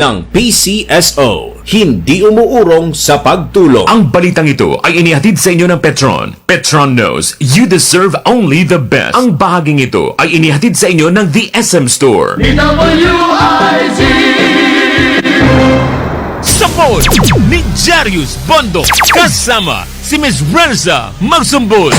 ng PCSO, hindi umuurong sa pagtulong. Ang balitang ito ay inihatid sa inyo ng Petron. Petron knows you deserve only the best. Ang bahaging ito ay inihatid sa inyo ng The SM Store. DWIZ! Support ni Jarius Bondo kasama si Ms. Renza Magsumbol.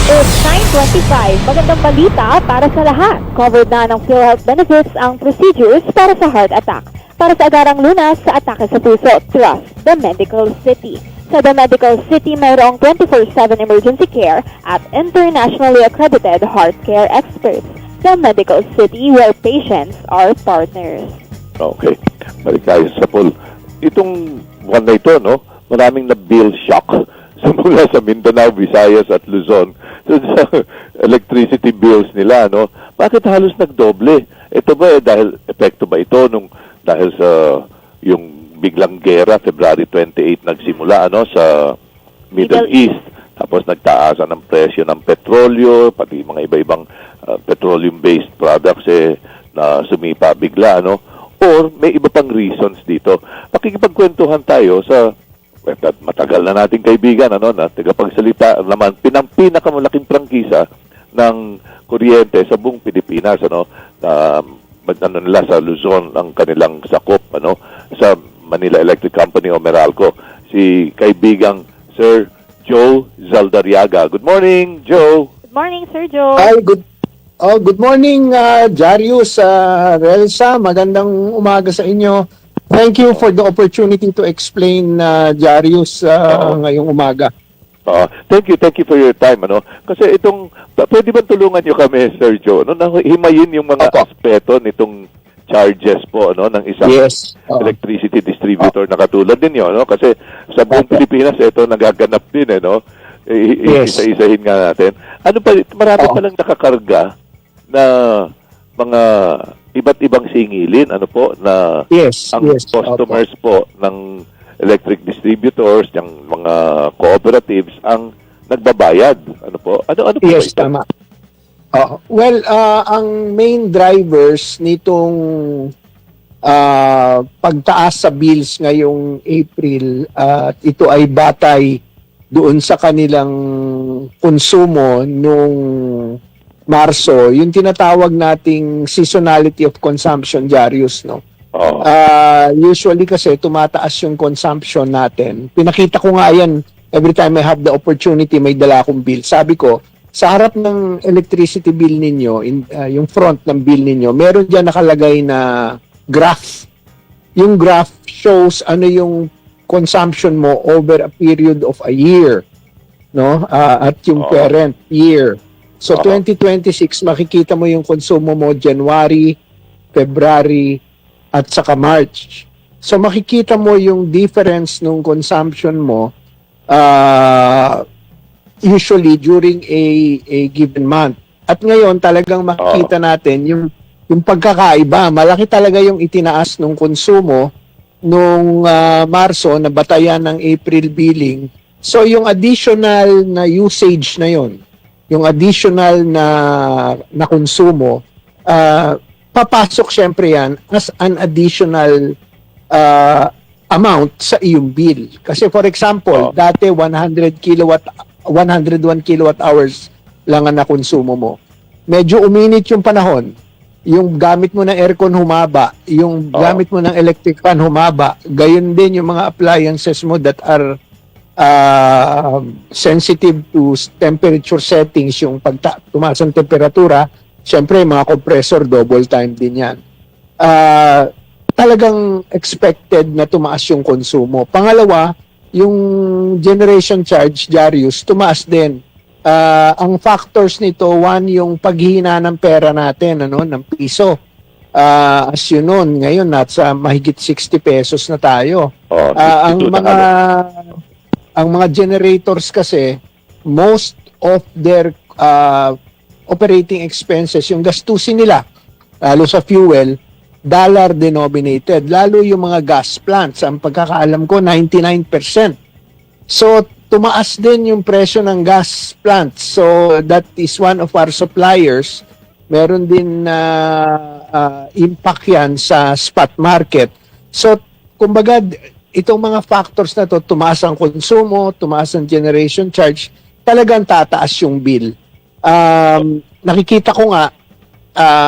It's 9:25. Magandang balita para sa lahat. Covered na ng PhilHealth benefits ang procedures para sa heart attack. Para sa agarang lunas sa atake sa puso, trust The Medical City. Sa The Medical City, mayroong 24/7 emergency care at internationally accredited heart care experts. The Medical City, where patients are partners. Okay, balik tayo sa poll. Itong buwan na ito, no, maraming na-bill shock mula sa Mindanao, Visayas at Luzon sa electricity bills nila, no? Bakit halos nagdoble? Ito ba dahil epekto ba ito dahil sa yung biglang gera February 28 nagsimula, ano, sa Middle East, tapos nagtaasan ng presyo ng petrolyo, pati mga iba-ibang petroleum-based products na sumipa bigla, no? Or may iba pang reasons dito. Pakikipagkwentuhan tayo sa matagal na nating kaibigan, ano, na tagapagsalita naman, pinakamalaking prangkisa ng kuryente sa buong Pilipinas, ano, nila sa Luzon ang kanilang sakop, ano, sa Manila Electric Company o Meralco, si kaibigang Sir Joe Zaldariaga. Good morning, Joe. Good morning, Sir Joe. Hi, good morning, Jarius, Relsa. Magandang umaga sa inyo. Thank you for the opportunity to explain, Jarius, ngayong umaga. Thank you for your time, ano. Kasi pwede ba tulungan niyo kami, Sir Joe, no, na himayin yung mga aspeto nitong charges po, ano, ng isang electricity distributor na katulad ninyo, no? Kasi sa buong Pilipinas ito nagaganap din, no. Isa-isahin nga natin. Ano pa, marami pa lang nakakarga na mga iba't ibang singilin, ano po, na ang customers po ng electric distributors, yung mga cooperatives ang nagbabayad, ano po? Ano po Yes, ito? tama. Ang main drivers nitong pagtaas sa bills ngayong April, ito ay batay doon sa kanilang konsumo nung Marso, yung tinatawag nating seasonality of consumption, Jarius, no? Usually kasi tumataas yung consumption natin. Pinakita ko nga yan every time I have the opportunity, may dala akong bill. Sabi ko, sa harap ng electricity bill ninyo, yung front ng bill ninyo, meron dyan nakalagay na graph. Yung graph shows ano yung consumption mo over a period of a year, no? At yung parent year. So 2026, makikita mo yung konsumo mo January, February, at saka March. So makikita mo yung difference nung consumption mo usually during a given month. At ngayon talagang makikita natin yung pagkakaiba. Malaki talaga yung itinaas nung konsumo nung Marso na batayan ng April billing. So yung additional na usage na yon, yung additional na konsumo, papasok syempre yan as an additional amount sa iyong bill. Kasi for example, dati 101 kilowatt hours lang ang nakonsumo mo. Medyo uminit yung panahon. Yung gamit mo ng aircon humaba, yung gamit mo ng electric fan humaba, gayon din yung mga appliances mo that are sensitive to temperature settings, yung tumaas ang temperatura, syempre mga compressor double time din yan. Talagang expected na tumaas yung konsumo. Pangalawa, yung generation charge, Jarius, tumaas din. Ang factors nito, one, yung paghina ng pera natin, ano, ng piso. As you know, ngayon nasa mahigit 60 pesos na tayo. Ang mga generators kasi, most of their operating expenses, yung gastusin nila, lalo sa fuel, dollar denominated. Lalo yung mga gas plants, ang pagkakaalam ko, 99%. So, tumaas din yung presyo ng gas plants. So, that is one of our suppliers. Meron din impact yan sa spot market. So, kumbaga, itong mga factors na to, tumaas ang konsumo, tumaas ang generation charge, talagang tataas yung bill. Nakikita ko nga,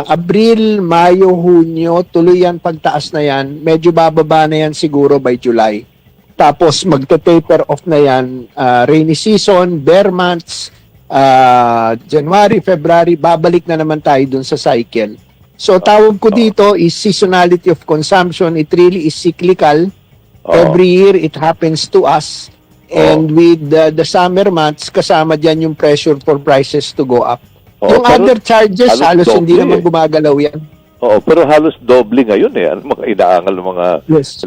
Abril, Mayo, Hunyo, tuloy yan pagtaas na yan. Medyo bababa na yan siguro by July. Tapos magte-taper off na yan. Rainy season, bare months, January, February, babalik na naman tayo dun sa cycle. So tawag ko dito is seasonality of consumption. It really is cyclical. Every year it happens to us. And with the summer months, kasama dyan yung pressure for prices to go up. Yung other charges, halos hindi naman gumagalaw yan. Oo, pero halos doble ngayon eh. Ano mga inaangal ng mga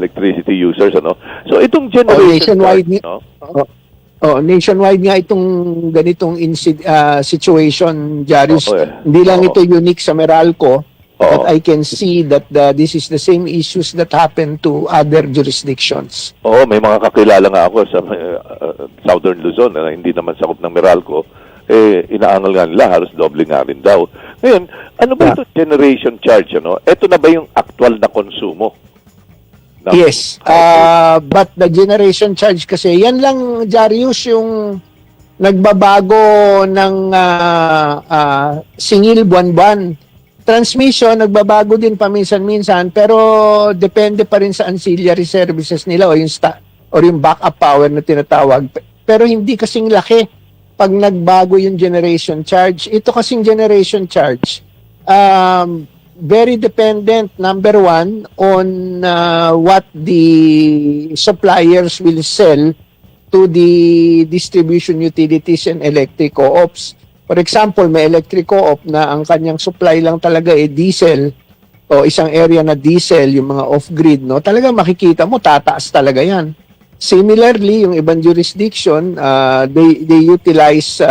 electricity users, ano? So itong generation nationwide, charge, no? Nationwide nga itong ganitong situation, Jarius. Hindi lang ito unique sa Meralco, but I can see that this is the same issues that happen to other jurisdictions. Oo, may mga kakilala nga ako sa Southern Luzon na hindi naman sakop ng Meralco. Inaangal nga nila, halos doble nga rin daw. Ngayon, ano ba ito generation charge, ano? Ito na ba yung actual na konsumo? Yes. But the generation charge kasi, yan lang, Jarius, yung nagbabago ng singil buwan-buwan. Transmission, nagbabago din paminsan-minsan, pero depende pa rin sa ancillary services nila o yung backup power na tinatawag. Pero hindi kasing laki pag nagbago yung generation charge. Ito kasing generation charge, very dependent, number one, on what the suppliers will sell to the distribution utilities and electric co-ops. For example, may electric co-op na ang kanyang supply lang talaga diesel o isang area na diesel, yung mga off-grid, no? Talaga makikita mo, tataas talaga yan. Similarly, yung ibang jurisdiction, they utilize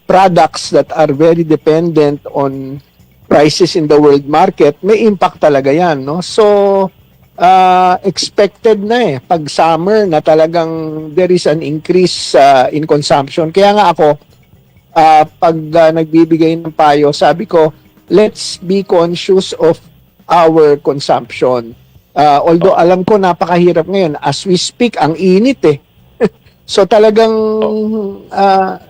products that are very dependent on prices in the world market. May impact talaga yan, no? So, expected na pag summer na talagang there is an increase in consumption. Kaya nga ako, pag nagbibigay ng payo, sabi ko, let's be conscious of our consumption. Although alam ko napakahirap ngayon, as we speak, ang init eh. So talagang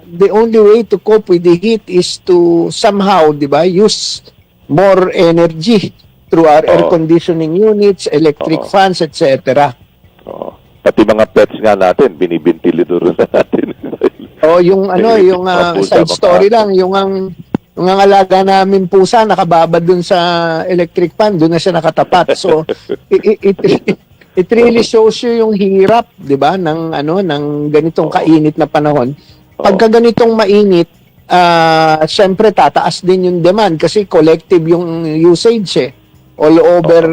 the only way to cope with the heat is to somehow, di ba, use more energy through our air conditioning units, electric fans, etc. Pati mga pets nga natin, binibintilidor na natin. Yung yung side story lang, yung ang alaga namin pusa nakababad dun sa electric fan, dun na siya nakatapat. So it really shows you yung hirap, 'di ba, ng ganitong kainit na panahon. Pagka ganitong mainit, syempre tataas din yung demand kasi collective yung usage all over,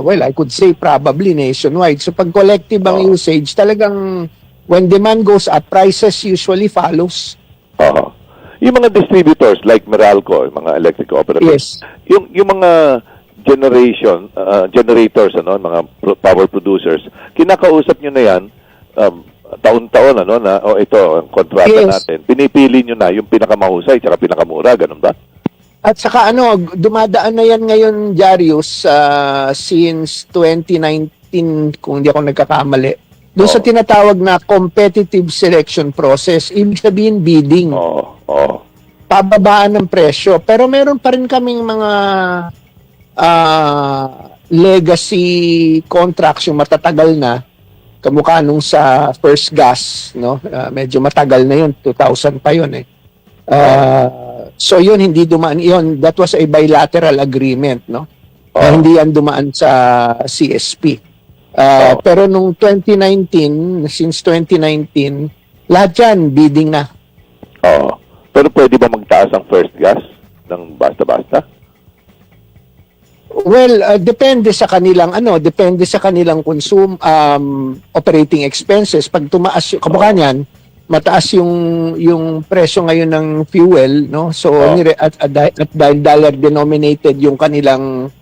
well, I could say probably nationwide. So pag collective ang usage, talagang when demand goes up, prices usually follows. Yung mga distributors like Meralco, yung mga electric operators, yung mga generators, mga power producers, kinakausap nyo na yan taon-taon, ito, ang kontrata natin. Pinipili nyo na yung pinakamahusay at pinakamura, ganun ba? At saka dumadaan na yan ngayon, Jarius, since 2019, kung hindi ako nagkakamali. Doon sa tinatawag na competitive selection process, ibig sabihin bidding. Pababaan ng presyo. Pero meron pa rin kaming mga legacy contracts, yung matatagal na, kamukha nung sa First Gas, no? Medyo matagal na yun, 2000 pa yun so yun, hindi dumaan yun. That was a bilateral agreement, no? Hindi yan dumaan sa CSP. Pero nung 2019, since 2019, lahat yan, bidding na. Pero pwede ba magtaas ang First Gas ng basta-basta? Well, depende sa kanilang operating expenses. Pag tumaas yung kamukha niyan, mataas yung presyo ngayon ng fuel, no? So at dahil dollar denominated yung kanilang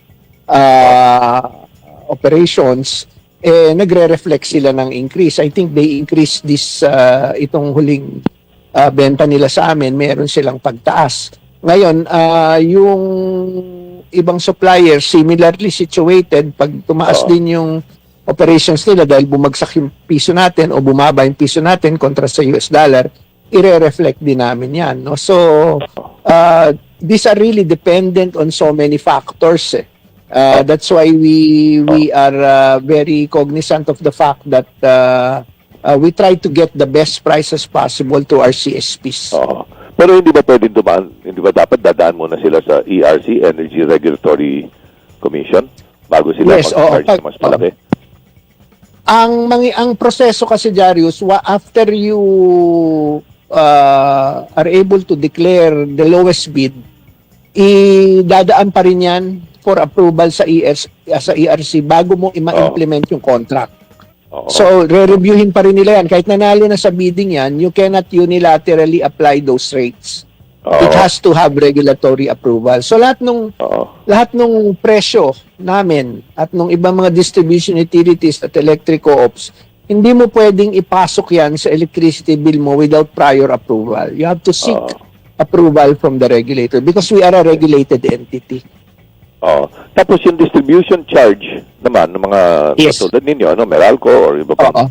operations, nagre-reflect sila ng increase. I think they increased this itong huling benta nila sa amin, meron silang pagtaas. Ngayon, yung ibang suppliers similarly situated, pag tumaas din yung operations nila dahil bumagsak yung piso natin o bumaba yung piso natin kontra sa US dollar, ire-reflect din namin yan. No? So, these are really dependent on so many factors. That's why we are very cognizant of the fact that we try to get the best prices possible to our CSPs. Oo. Pero hindi ba pwedeng dumaan, hindi ba dapat dadaan muna sila sa ERC, Energy Regulatory Commission, bago sila mag-charge na mas malaki? Ang proseso kasi, Jarius, after you are able to declare the lowest bid, idadaan pa rin yan for approval sa ERC bago mo i-implement yung contract. Oo. So, re-reviewin pa rin nila yan. Kahit nanalo na sa bidding yan, you cannot unilaterally apply those rates. Oo. It has to have regulatory approval. So, lahat nung presyo namin at nung ibang mga distribution utilities at electric co-ops, hindi mo pwedeng ipasok yan sa electricity bill mo without prior approval. You have to seek approval from the regulator because we are a regulated entity. Tapos yung distribution charge naman ng mga katulad ninyo, Meralco or iba pang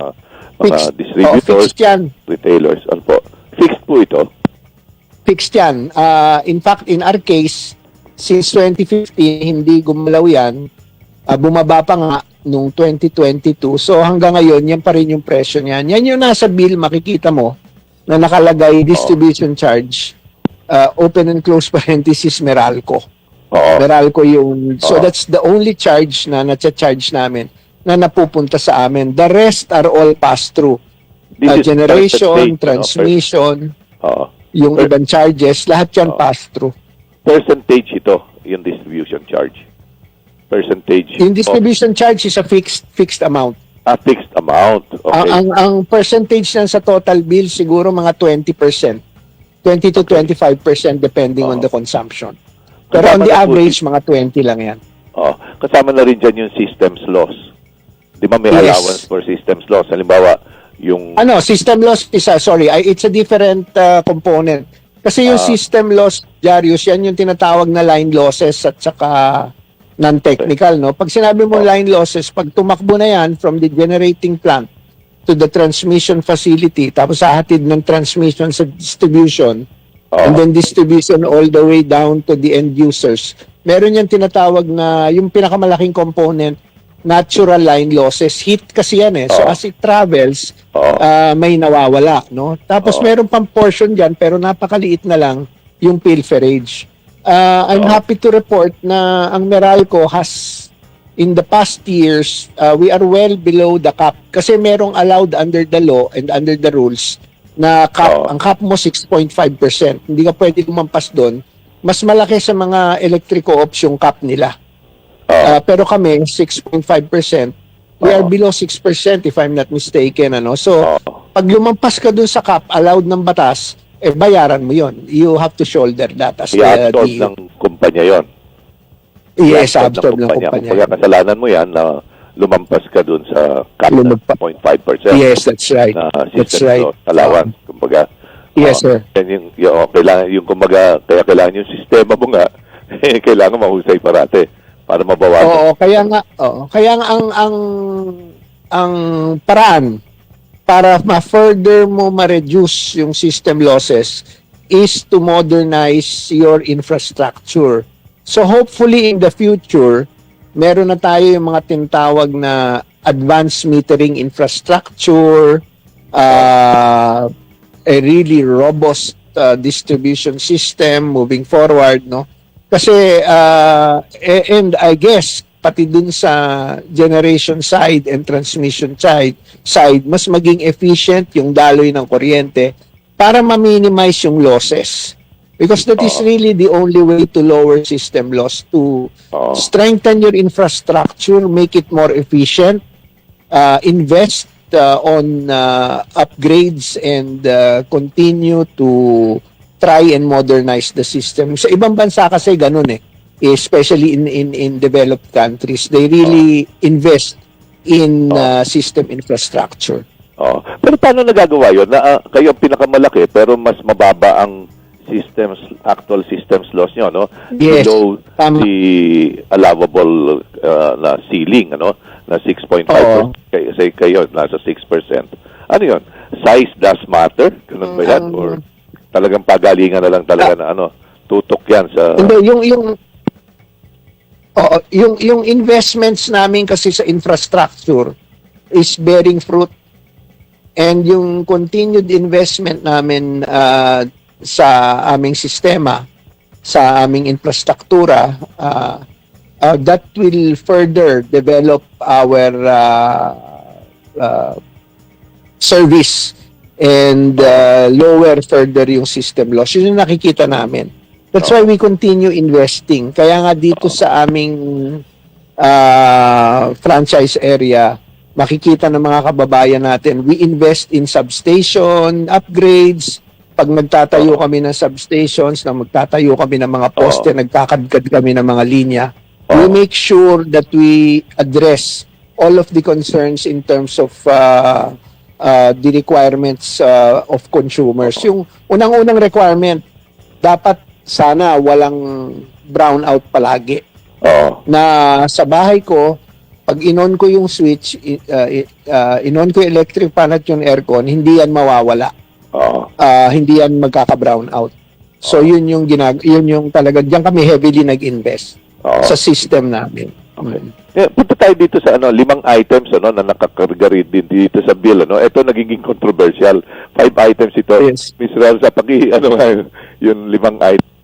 mga distributors, fixed yan. retailers, ano po? Fixed po ito? Fixed yan. In fact, in our case, since 2015, hindi gumalaw yan. Bumaba pa nga nung 2022. So hanggang ngayon, yan pa rin yung presyo niyan. Yan yung nasa bill, makikita mo, na nakalagay distribution charge, open and close parenthesis, Meralco. Meralco yung, so that's the only charge na na-charge namin na napupunta sa amin. The rest are all pass-through. Generation, transmission, yung ibang charges, lahat yan pass-through. Percentage ito, yung distribution charge. Percentage. Yung distribution charge is a fixed amount. Fixed amount. Okay. Ang percentage yan sa total bill siguro mga 20%. 20 to 25% depending on the consumption. Pero on the average, mga 20 lang yan. Kasama na rin dyan yung systems loss. Di ba may allowance for systems loss? Halimbawa, yung... System loss is it's a different component. Kasi yung system loss, Jarius, yan yung tinatawag na line losses at saka non-technical, no? Pag sinabi mo line losses, pag tumakbo na yan from the generating plant to the transmission facility, tapos hahatid ng transmission sa distribution, and then distribution all the way down to the end users. Meron yan tinatawag na yung pinakamalaking component, natural line losses. Heat kasi yan eh. So as it travels, may nawawala. No? Tapos meron pang portion dyan, pero napakaliit na lang yung pilferage. I'm happy to report na ang Meralco has, in the past years, we are well below the cap. Kasi merong allowed under the law and under the rules na cap, ang cap mo 6.5%. Hindi ka pwede lumampas doon. Mas malaki sa mga electric co-ops yung cap nila. Pero kami, 6.5%. We are below 6% if I'm not mistaken. So, pag lumampas ka doon sa cap, allowed ng batas, bayaran mo yon. You have to shoulder that as i-absorb ng kumpanya yon. Yes, absorb ng kumpanya. Kaya kasalanan mo yan na lumampas ka dun sa cap na 0.5%. Yes, that's right. That's right. Allowance, kumbaga. Yes, sir. Kailangan yung kumbaga, kaya kailangan yung sistema mo nga, kailangan mahusay parate para mabawasan. Kaya nga ang paraan para ma-further mo ma-reduce yung system losses is to modernize your infrastructure. So hopefully in the future, meron na tayo yung mga tinatawag na advanced metering infrastructure, a really robust distribution system moving forward, no? Kasi and I guess pati dun sa generation side and transmission side, mas maging efficient yung daloy ng kuryente para ma-minimize yung losses. Because that is really the only way to lower system loss, to strengthen your infrastructure, make it more efficient, invest on upgrades and continue to try and modernize the system. Sa ibang bansa kasi ganun eh. Especially in developed countries, they really invest in system infrastructure. Pero paano nagagawa yun? Na, kayo ang pinakamalaki pero mas mababa ang actual systems loss nyo, no? Yes, Below tama. the allowable na ceiling, ano? Na 6.5%. Oo. Say kayo, nasa 6%. Ano yun? Size does matter? Ganun ba yan? Or talagang pagalingan na lang talaga na ano? Tutok yan sa... Hindi, yung investments namin kasi sa infrastructure is bearing fruit, and yung continued investment namin sa aming sistema, sa aming infrastruktura, that will further develop our service and lower further yung system loss. Yun yung nakikita namin. That's why we continue investing. Kaya nga dito sa aming franchise area, makikita ng mga kababayan natin, we invest in substation, upgrades. Pag nagtatayo kami ng substations, magtatayo kami ng mga poste, nagkakadkad kami ng mga linya, we make sure that we address all of the concerns in terms of the requirements of consumers. Yung unang-unang requirement, dapat sana walang brownout palagi. Na sa bahay ko, pag inon ko yung switch, inon ko yung electric fan at yung aircon, hindi yan mawawala. Hindi yan magkaka-brown out. So yun yung talaga diyan kami heavily nag-invest sa system namin. Punta tayo dito sa 5 items na nakakarga rin din dito sa bill, ano. Ito nagiging controversial. 5 items ito. Yes. Ms. Ralza, yung 5 items.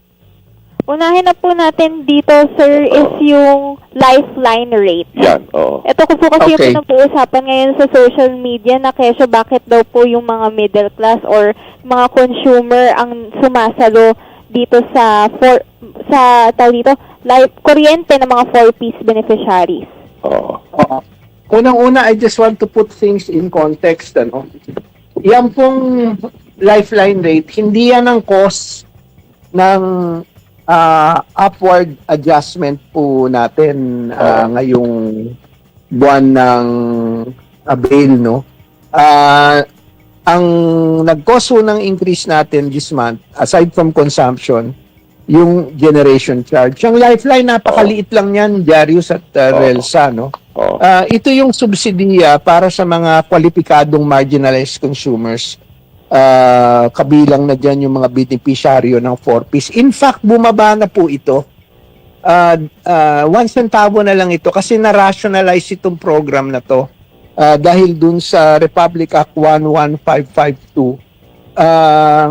Unahin na po natin dito, sir, is yung lifeline rate. Yan, oo. Ito ko po kasi Okay. yung pinag-uusapan ngayon sa social media na kesyo bakit daw po yung mga middle class or mga consumer ang sumasalo dito sa kuryente ng mga 4-piece beneficiaries. Oo. Unang-una, I just want to put things in context. Yan pong lifeline rate, hindi yan ang cause ng upward adjustment po natin ngayong buwan ng Abril, no? Ang nag-cause ng increase natin this month, aside from consumption, yung generation charge. Ang lifeline, napakaliit lang yan, Darius at Relsa, no? Ito yung subsidiya para sa mga kwalipikadong marginalized consumers. Kabilang na dyan yung mga beneficiaryo ng 4-piece. In fact, bumaba na po ito. 1 centavo na lang ito kasi na-rationalize itong program na to dahil dun sa Republic Act 11552.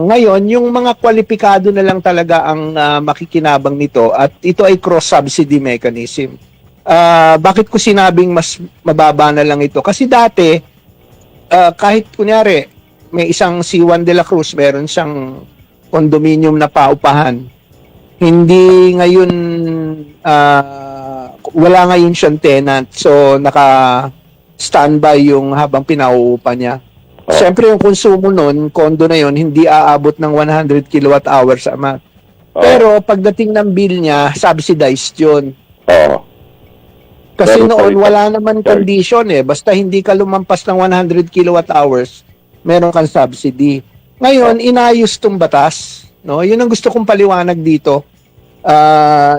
Ngayon, yung mga kwalipikado na lang talaga ang makikinabang nito at ito ay cross-subsidy mechanism. Bakit ko sinabing mas mababa na lang ito? Kasi dati, kahit kunyari, may isang C1 de la Cruz, meron siyang condominium na paupahan. Hindi ngayon, wala ngayon siyang tenant. So, naka-standby yung habang pinauupa niya. Siyempre, yung konsumo nun, condo na yun, hindi aabot ng 100 kilowatt hours a month. Pero, pagdating ng bill niya, subsidized yun. Kasi Pero noon, sorry, wala naman condition Basta hindi ka lumampas ng 100 kilowatt hours, meron kang subsidy. Ngayon, inayos tong batas. No? Yun ang gusto kong paliwanag dito.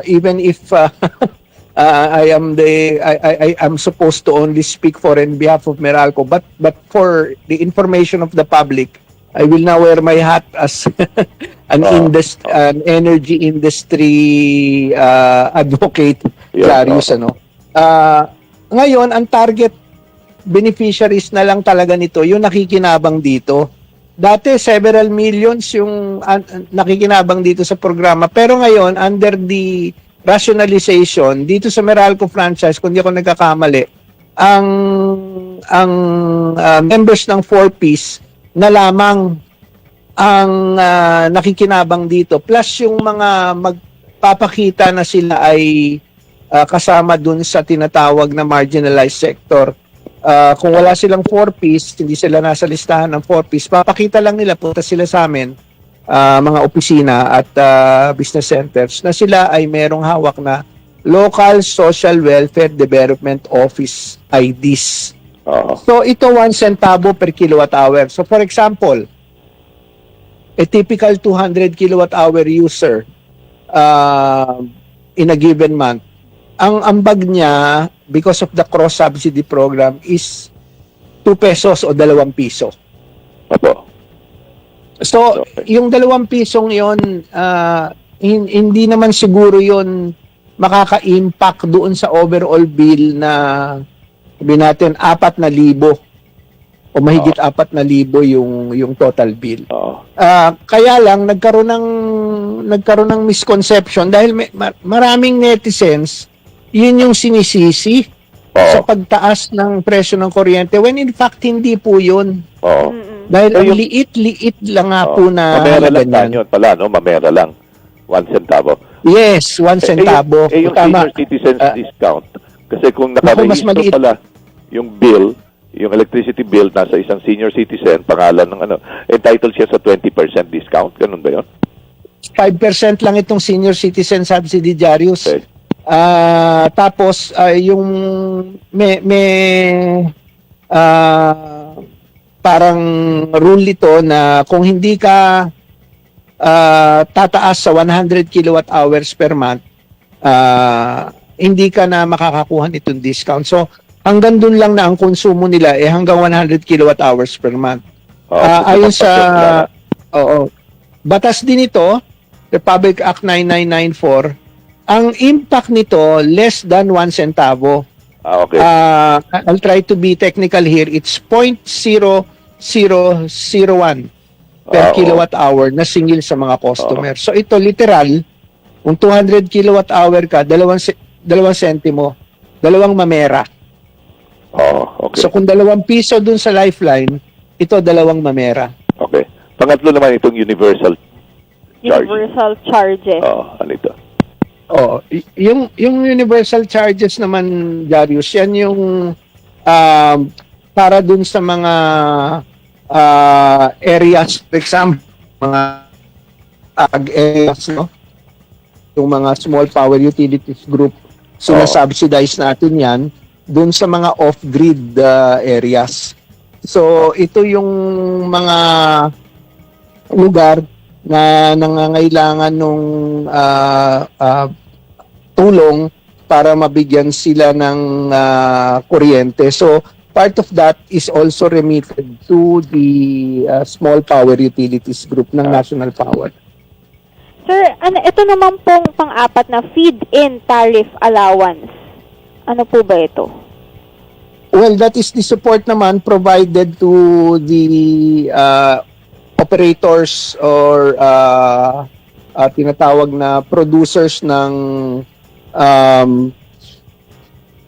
Even if I am supposed to only speak for in behalf of Meralco, but for the information of the public, I will now wear my hat as an energy industry advocate, Darius, ngayon, ang target beneficiaries na lang talaga nito, yung nakikinabang dito. Dati, several millions yung nakikinabang dito sa programa. Pero ngayon, under the rationalization, dito sa Meralco franchise, kung di ako nagkakamali, ang members ng 4-piece na lamang ang nakikinabang dito. Plus yung mga magpapakita na sila ay kasama dun sa tinatawag na marginalized sector. Kung wala silang 4-piece, hindi sila nasa listahan ng 4-piece, papakita lang nila, punta sila sa amin, mga opisina at business centers, na sila ay merong hawak na Local Social Welfare Development Office IDs. So ito 1 centavo per kilowatt hour. So for example, a typical 200 kilowatt hour user in a given month, ang ambag niya because of the cross subsidy program is 2 pesos o 2 piso. Opo. So, Okay. yung 2 pisong yon, hindi naman siguro yon makaka-impact doon sa overall bill na sabi natin 4,000 o mahigit 4,000 yung total bill. Oo. Kaya lang nagkaroon ng misconception dahil maraming netizens yun yung sinisisi sa Oo. pagtaas ng presyo ng kuryente when in fact hindi po yun. Oo. Dahil So, ang yung- liit lang nga Oo. po na Mamera lang ganyan. yun pala, no? Mamera lang. 1 centavo. Yes, 1 centavo. Yung Tama. senior citizens Ah, discount. Kasi kung mas nakarehistro maliit. pala yung bill, yung electricity bill nasa isang senior citizen, pangalan ng entitled siya sa 20% discount. Ganun ba yun? 5% lang itong senior citizen subsidy, Jarius. Okay. Tapos yung may parang rule ito na kung hindi ka tataas sa 100 kilowatt hours per month, hindi ka na makakakuha nitong discount. So hanggang dun lang na ang konsumo nila hanggang 100 kilowatt hours per month. Oo, Ayon so, sa batas din ito, Republic Act 9994, ang impact nito less than 1 centavo. okay. I'll try to be technical here. It's 0.0001 per Oo. kilowatt hour na singil sa mga customer. So ito literal, kung 200 kilowatt hour ka, 2 sentimo, 2 mamera. Oo, okay. So kung 2 piso dun sa lifeline, ito 2 mamera. Okay. Pangatlo naman itong universal charge. Universal charges. Ano ito? Yung universal charges naman, Darius, yan yung para dun sa mga areas, for example, mga ag areas, no? Yung mga small power utilities group, sinasubsidize natin yan dun sa mga off-grid areas. So, ito yung mga lugar na nangangailangan nung tulong para mabigyan sila ng kuryente. So, part of that is also remitted to the small power utilities group ng National Power. Sir, ito naman pong pang-apat na feed-in tariff allowance. Ano po ba ito? Well, that is the support naman provided to the operators or tinatawag na producers ng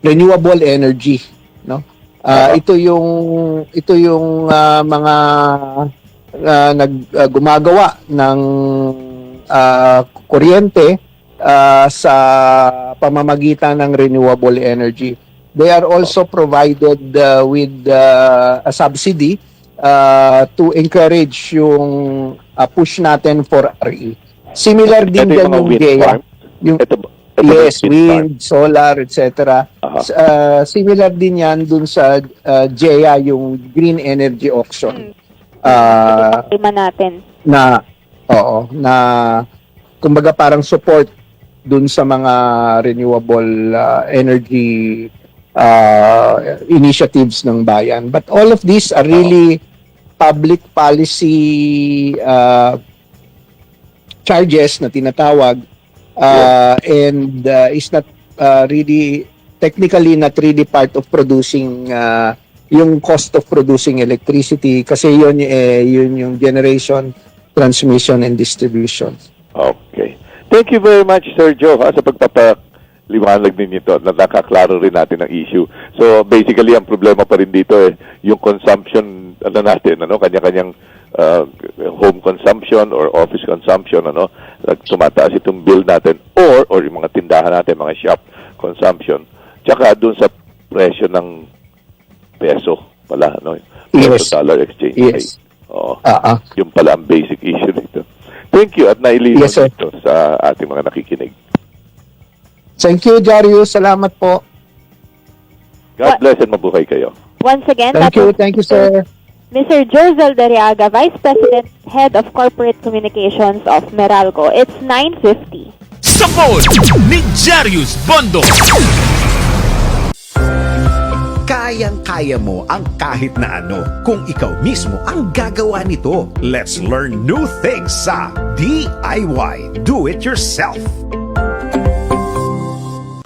renewable energy, no? Ito yung mga gumagawa ng kuryente sa pamamagitan ng renewable energy. They are also provided with a subsidy to encourage yung push natin for RE. Similar din Ito yung yan mga yung wind GEA. farm? Yung, Ito ba yes, yung farm? wind, solar, etc. Similar din yan dun sa GEA, yung Green Energy Auction. Tema natin. Na kumbaga parang support dun sa mga renewable energy initiatives ng bayan. But all of these are really public policy charges na tinatawag and is not really technically not really part of producing yung cost of producing electricity kasi yun yung generation, transmission and distribution. Okay. Thank you very much, Sir Joe, sa pagpapaliwanag din ito na nakaklaro rin natin ang issue. So, basically, ang problema pa rin dito yung consumption natin, kanya-kanyang home consumption or office consumption, tumataas itong bill natin or yung mga tindahan natin, mga shop consumption. Tsaka dun sa presyo ng peso pala, Yes. Peso-dollar exchange Yes. rate. Oo. Yung Yung pala ang basic issue nito. Thank you at nailinaw Yes, sir. dito sa ating mga nakikinig. Thank you, Jarius. Salamat po. God bless and mabuhay kayo. Once again, Thank you, sir. Mr. Josel Dariaga, Vice President, Head of Corporate Communications of Meralco. It's 9:50. Sapol ni Jarius Bondo. Kayang-kaya mo ang kahit na ano kung ikaw mismo ang gagawa nito. Let's learn new things sa DIY Do It Yourself.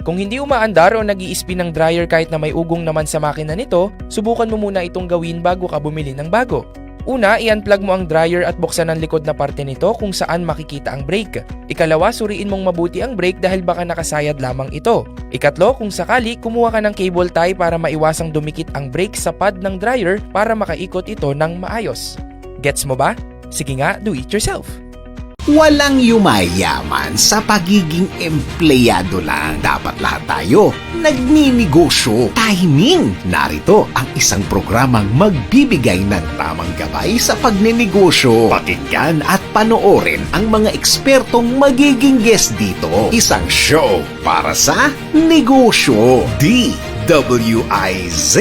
Kung hindi umaandar o nag-i-spin ng dryer kahit na may ugong naman sa makina nito, subukan mo muna itong gawin bago ka bumili ng bago. Una, i-unplug mo ang dryer at buksan ang likod na parte nito kung saan makikita ang brake. Ikalawa, suriin mong mabuti ang brake dahil baka nakasayad lamang ito. Ikatlo, kung sakali, kumuha ka ng cable tie para maiwasang dumikit ang brake sa pad ng dryer para makaikot ito ng maayos. Gets mo ba? Sige nga, do it yourself! Walang yumayaman sa pagiging empleyado lang. Dapat lahat tayo nagninegosyo. Timing! Narito ang isang programang magbibigay ng tamang gabay sa pagnenegosyo. Pakinggan at panoorin ang mga ekspertong magiging guest dito. Isang show para sa negosyo. DWIZ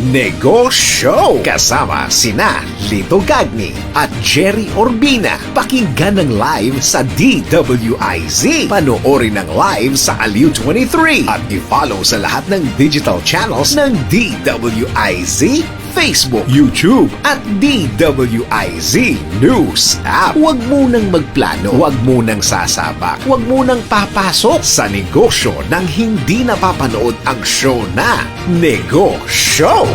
Negosyo! Kasama sina Lito Gagni at Jerry Orbina. Pakinggan ng live sa DWIZ. Panoorin ng live sa Aliw 23. At i-follow sa lahat ng digital channels ng DWIZ, Facebook, YouTube, at DWIZ News App. Huwag munang magplano, huwag munang sasabak, huwag munang papasok sa negosyo nang hindi napapanood ang show na Negosyo.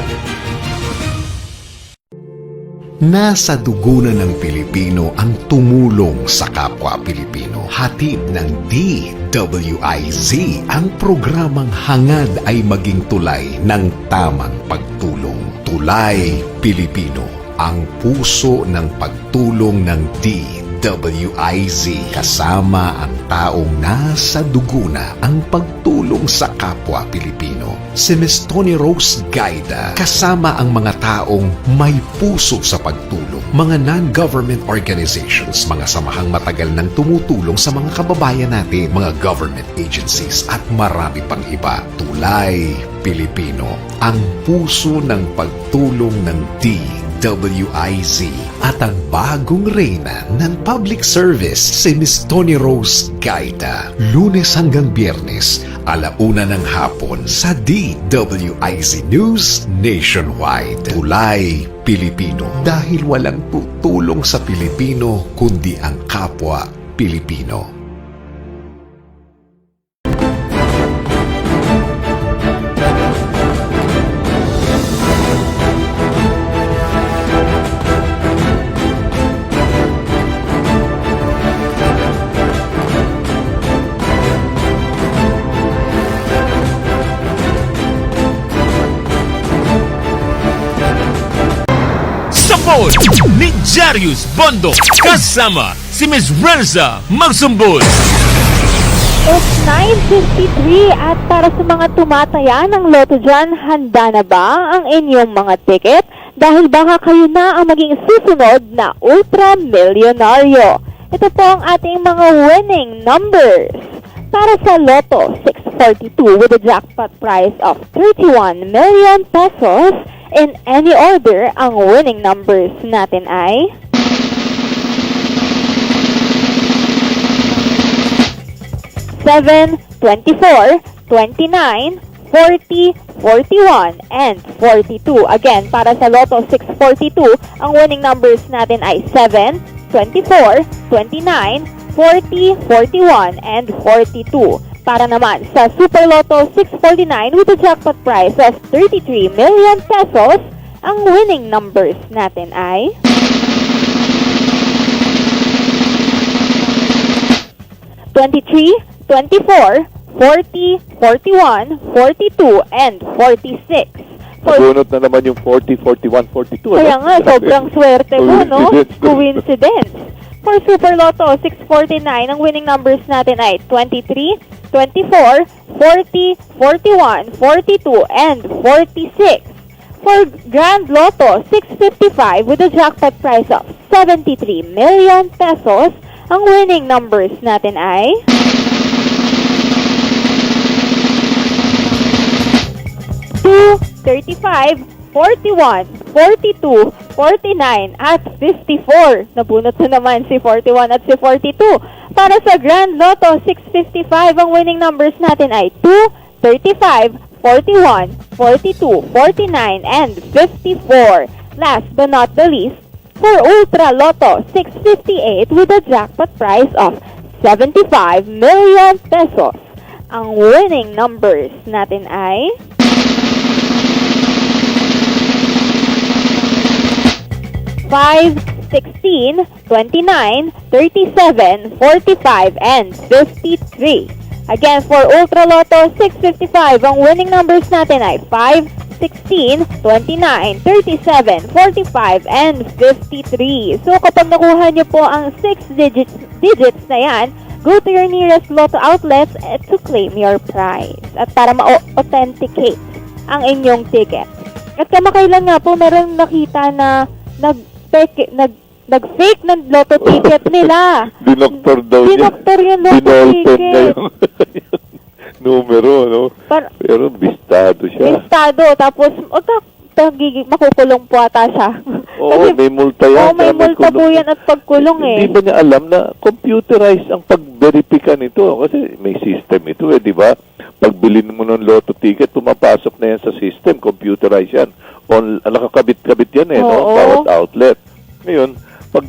Nasa dugo na ng Pilipino ang tumulong sa kapwa Pilipino. Hatid ng DWIZ ang programang hangad ay maging tulay ng tamang pagtulong. Tulay Pilipino, ang puso ng pagtulong ng DWIZ. Kasama ang taong nasa dugo na ang pagtulong sa kapwa Pilipino. Si Ms. Tony Rose Gaida, kasama ang mga taong may puso sa pagtulong. Mga non-government organizations, mga samahang matagal nang tumutulong sa mga kababayan natin, mga government agencies at marami pang iba. Tulay Pilipino, ang puso ng pagtulong ng DWIZ at ang bagong reyna ng public service, si Ms. Tony Rose Gaida. Lunes hanggang Biyernes, 1:00 ng hapon sa DWIZ News Nationwide. Tulay Pilipino, dahil walang tutulong sa Pilipino kundi ang kapwa Pilipino. Sapol ni Jarius Bondo. Kasama si Ms. Renza Magsumbol. It's 9:53 at para sa mga tumataya ng loto dyan, handa na ba ang inyong mga ticket? Dahil baka kayo na ang maging susunod na Ultra Milyonaryo. Ito po ang ating mga winning numbers. Para sa Lotto 642 with a jackpot price of 31 million pesos, in any order, ang winning numbers natin ay 7, 24, 29, 40, 41, and 42. Again, para sa Lotto 642, ang winning numbers natin ay 7, 24, 29, 40, 41, and 42. Para naman sa Super Lotto 649 with a jackpot price of 33 million pesos, ang winning numbers natin ay 23, 24, 40, 41, 42, and 46. Nabunot na naman yung 40, 41, 42. Kaya ano? nga, sobrang swerte mo, no? Coincidence. Coincidence. For Super Lotto 649, ang winning numbers natin ay 23, 24, 40, 41, 42, and 46. For Grand Lotto 655 with a jackpot price of 73 million pesos, ang winning numbers natin ay 2, 35, 41, 42, 49 at 54. Nabunot na naman si 41 at si 42. Para sa Grand Lotto 655, ang winning numbers natin ay 2, 35, 41, 42, 49, and 54. Last but not the least, for Ultra Lotto 658 with a jackpot price of 75 million pesos. Ang winning numbers natin ay 5, 16, 29, 37, 45, and 53. Again, for Ultra Lotto 655, ang winning numbers natin ay 5, 16, 29, 37, 45, and 53. So, kapag nakuha nyo po ang 6 digits na yan, go to your nearest Lotto outlets to claim your prize. At para ma-authenticate ang inyong ticket. At kamakailan nga po, meron nakita na nag-fake ng Lotto ticket nila. Dinoktor daw niya. Dinoktor yung Lotto Dinolpen na ticket. yung numero, no? Pero bistado siya. Bistado. Tapos, makukulong po ata siya. Oo, may multa yan. Oo, may Kaya multa po kulong. yan at pagkulong eh. Hindi ba niya alam na computerized ang pag-verify nito? Kasi may system ito di ba? Pag bilhin mo ng lotto ticket, pumapasok na yan sa system, computerized yan. Nakakabit-kabit yan no? Oo. Bawat outlet. Ngayon, pag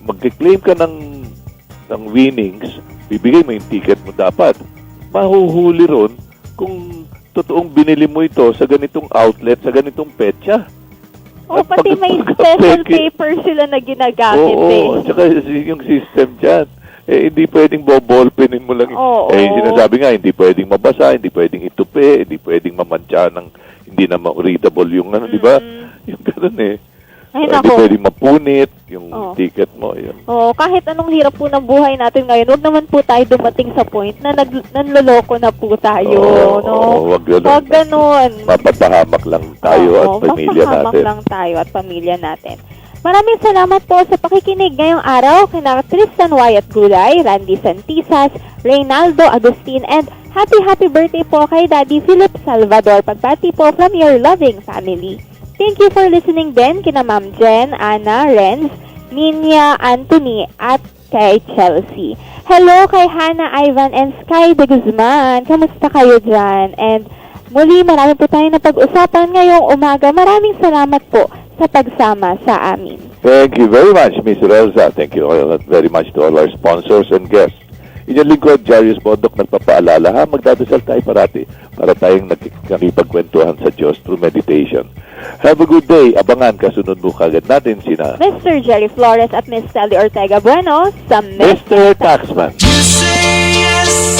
mag-claim ka ng winnings, bibigay mo yung ticket mo dapat. Mahuhuli ron kung totoong binili mo ito sa ganitong outlet, sa ganitong petsa. Oh, At pati may special paper sila na ginagamit Oo, tsaka yung system dyan. Hindi pwedeng ballpenin mo lang. Oo. Sinasabi nga, hindi pwedeng mabasa, hindi pwedeng itupi, hindi pwedeng mamantsa ng hindi na readable yung di ba? Yung ganun Ay, hindi nako. pwedeng mapunit yung ticket mo. Yun. Oh, kahit anong hirap po ng buhay natin ngayon, wag naman po tayo dumating sa point na nanloloko na po tayo, no? Wag ganun. Wag ganun. Mapapahamak lang tayo at pamilya mapahamak natin. lang tayo at pamilya natin. Maraming salamat po sa pakikinig ngayong araw kina Tristan Wyatt Gulay, Randy Santisas, Reynaldo Agustin, and happy birthday po kay Daddy Philip Salvador. Pagbati po from your loving family. Thank you for listening din kina Ma'am Jen, Ana, Renz, Ninya, Anthony, at kay Chelsea. Hello kay Hannah, Ivan, and Sky de Guzman. Kamusta kayo dyan? And muli, marami po tayong napag-usapan ngayong umaga. Maraming salamat po sa pagsama sa amin. Thank you very much, Ms. Relza. Thank you very much to all our sponsors and guests. Inyong lingkod, Jarius Bondok, nagpapaalala magdadasal tayo parati para tayong nakikipagkwentuhan sa Diyos through meditation. Have a good day. Abangan, kasunod mo kagad natin sina Mr. Jerry Flores at Miss Sally Ortega Bueno sa Mr. Taxman. You say yes.